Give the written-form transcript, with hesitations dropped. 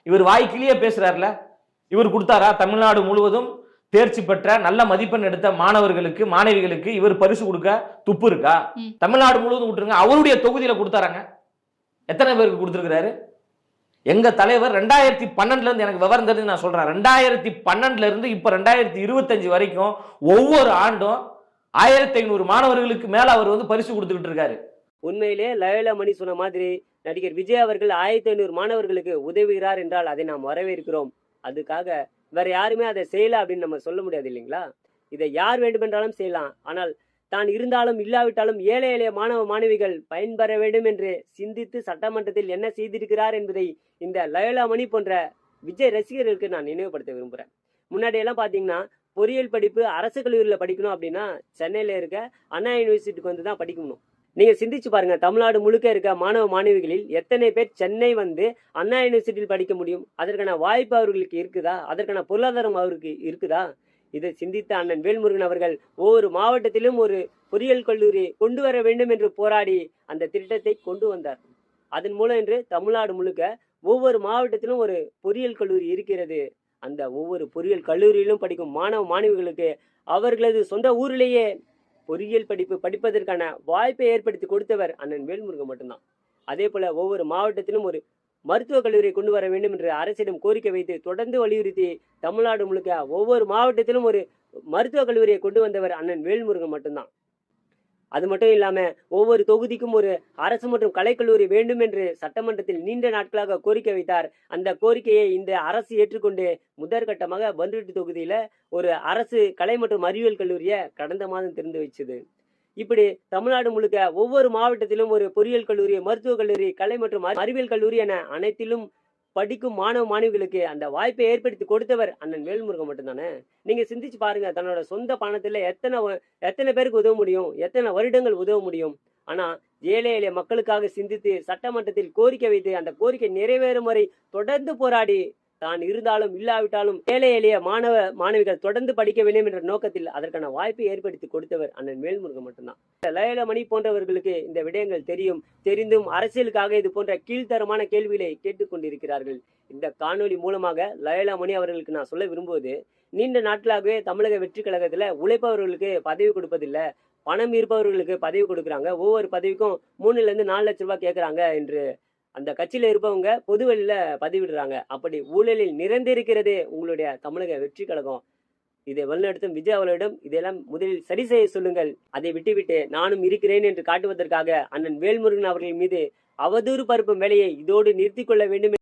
இவர் வாய்க்கிலேயே பேசுறாருல. இவர் கொடுத்தாரா? தமிழ்நாடு முழுவதும் தேர்ச்சி பெற்ற நல்ல மதிப்பெண் எடுத்த மாணவர்களுக்கு மாணவிகளுக்கு இவர் பரிசு கொடுக்க துப்பு இருக்கா? தமிழ்நாடு முழுவதும் விட்டுருங்க, அவருடைய தொகுதியில கொடுத்தாராங்க. எத்தனை பேருக்கு கொடுத்திருக்கிறாரு? எங்க தலைவர் 2012 இருந்து எனக்கு விவரம் தெரிஞ்சு நான் சொல்றேன். 2012 இருந்து இப்ப 2025 வரைக்கும் ஒவ்வொரு ஆண்டும் 1500 மாணவர்களுக்கு மேல அவர் வந்து பரிசு கொடுத்துக்கிட்டு இருக்காரு. உண்மையிலே லயோலா மணி சொன்ன மாதிரி நடிகர் விஜய் அவர்கள் 1500 மாணவர்களுக்கு உதவுகிறார் என்றால் அதை நாம் வரவேற்கிறோம். அதுக்காக வேற யாருமே அதை செய்யல அப்படின்னு நம்ம சொல்ல முடியாது இல்லைங்களா? இதை யார் வேண்டுமென்றாலும் செய்யலாம். ஆனால் தான் இருந்தாலும் இல்லாவிட்டாலும் ஏழை எளிய மாணவ மாணவிகள் பயன்பெற வேண்டும் என்று சிந்தித்து சட்டமன்றத்தில் என்ன செய்திருக்கிறார் என்பதை இந்த லயோலா மணி போன்ற விஜய் ரசிகர்களுக்கு நான் நினைவுபடுத்த விரும்புகிறேன். முன்னாடி எல்லாம் பார்த்தீங்கன்னா பொறியியல் படிப்பு அரசு கல்லூரியில் படிக்கணும் அப்படின்னா சென்னையில் இருக்க அண்ணா யூனிவர்சிட்டிக்கு வந்து தான் படிக்கணும். நீங்க சிந்திச்சு பாருங்க, தமிழ்நாடு முழுக்க இருக்க மாணவ மாணவிகளில் எத்தனை பேர் சென்னை வந்து அண்ணா யூனிவர்சிட்டியில் படிக்க முடியும்? அதற்கான வாய்ப்பு அவர்களுக்கு இருக்குதா? அதற்கான பொருளாதாரம் அவருக்கு இருக்குதா? இதை சிந்தித்த அண்ணன் வேல்முருகன் அவர்கள் ஒவ்வொரு மாவட்டத்திலும் ஒரு பொறியியல் கல்லூரி கொண்டு வர வேண்டும் என்று போராடி அந்த திட்டத்தை கொண்டு வந்தார். அதன் மூலம் இன்று தமிழ்நாடு முழுக்க ஒவ்வொரு மாவட்டத்திலும் ஒரு பொறியியல் கல்லூரி இருக்கிறது. அந்த ஒவ்வொரு பொறியியல் கல்லூரியிலும் படிக்கும் மாணவ மாணவிகளுக்கு அவர்களது சொந்த ஊரிலேயே பொறியியல் படிப்பு படிப்பதற்கான வாய்ப்பை ஏற்படுத்தி கொடுத்தவர் அண்ணன் வேல்முருகன் மட்டும்தான். அதே போல ஒவ்வொரு மாவட்டத்திலும் ஒரு மருத்துவக் கல்லூரியை கொண்டு வர வேண்டும் என்று அரசிடம் கோரிக்கை வைத்து தொடர்ந்து வலியுறுத்தி தமிழ்நாடு முழுக்க ஒவ்வொரு மாவட்டத்திலும் ஒரு மருத்துவக் கல்லூரியை கொண்டு வந்தவர் அண்ணன் வேல்முருகன் மட்டும்தான். அது மட்டும் இல்லாம ஒவ்வொரு தொகுதிக்கும் ஒரு அரசு மற்றும் கலைக்கல்லூரி வேண்டும் என்று சட்டமன்றத்தில் நீண்ட நாட்களாக கோரிக்கை வைத்தார். அந்த கோரிக்கையை இந்த அரசு ஏற்றுக்கொண்டு முதற்கட்டமாக பண்ருட்டி தொகுதியில ஒரு அரசு கலை மற்றும் அறிவியல் கல்லூரியை கடந்த மாதம் திறந்து வச்சது. இப்படி தமிழ்நாடு முழுக்க ஒவ்வொரு மாவட்டத்திலும் ஒரு பொறியியல் கல்லூரி, மருத்துவக் கல்லூரி, கலை மற்றும் அறிவியல் கல்லூரி என அனைத்திலும் படிக்கும் மாணவ மாணவிகளுக்கு அந்த வாய்ப்பை ஏற்படுத்தி கொடுத்தவர் அண்ணன் வேல்முருகன் மட்டும்தானே. நீங்க சிந்திச்சு பாருங்க, தன்னோட சொந்த பணத்துல எத்தனை பேருக்கு உதவ முடியும்? எத்தனை வருடங்கள் உதவ முடியும்? ஆனா ஏழை எளிய மக்களுக்காக சிந்தித்து சட்டமன்றத்தில் கோரிக்கை வைத்து அந்த கோரிக்கை நிறைவேறும் வரை தொடர்ந்து போராடி தான் இருந்தாலும் இல்லாவிட்டாலும் ஏழை எளிய மாணவ மாணவிகள் தொடர்ந்து படிக்க வேண்டும் என்ற நோக்கத்தில் அதற்கான வாய்ப்பை ஏற்படுத்தி கொடுத்தவர் அண்ணன் வேல்முருகன் மட்டும்தான். லயோலா மணி போன்றவர்களுக்கு இந்த விடயங்கள் தெரிந்தும் அரசியலுக்காக இது போன்ற கீழ்த்தரமான கேள்விகளை கேட்டுக்கொண்டிருக்கிறார்கள். இந்த காணொலி மூலமாக லயோலா மணி அவர்களுக்கு நான் சொல்ல விரும்புவது, நீண்ட நாட்களாகவே தமிழக வெற்றி கழகத்துல உழைப்பவர்களுக்கு பதவி கொடுப்பதில்லை, பணம் இருப்பவர்களுக்கு பதவி கொடுக்குறாங்க, ஒவ்வொரு பதவிக்கும் 3 to 4 லட்சம் ரூபாய் கேட்கறாங்க என்று அந்த கட்சியில இருப்பவங்க பொது வெளியில பதிவிடுறாங்க. அப்படி ஊழலில் நிறைந்திருக்கிறதே உங்களுடைய தமிழக வெற்றி கழகம். இதை வழிநடத்தும் விஜய் அவர்களிடம் இதெல்லாம் முதலில் சரி செய்ய சொல்லுங்கள். அதை விட்டுவிட்டு நானும் இருக்கிறேன் என்று காட்டுவதற்காக அண்ணன் வேல்முருகன் அவர்கள் மீது அவதூறு பரப்பும் வேலையை இதோடு நிறுத்திக் கொள்ள வேண்டும்.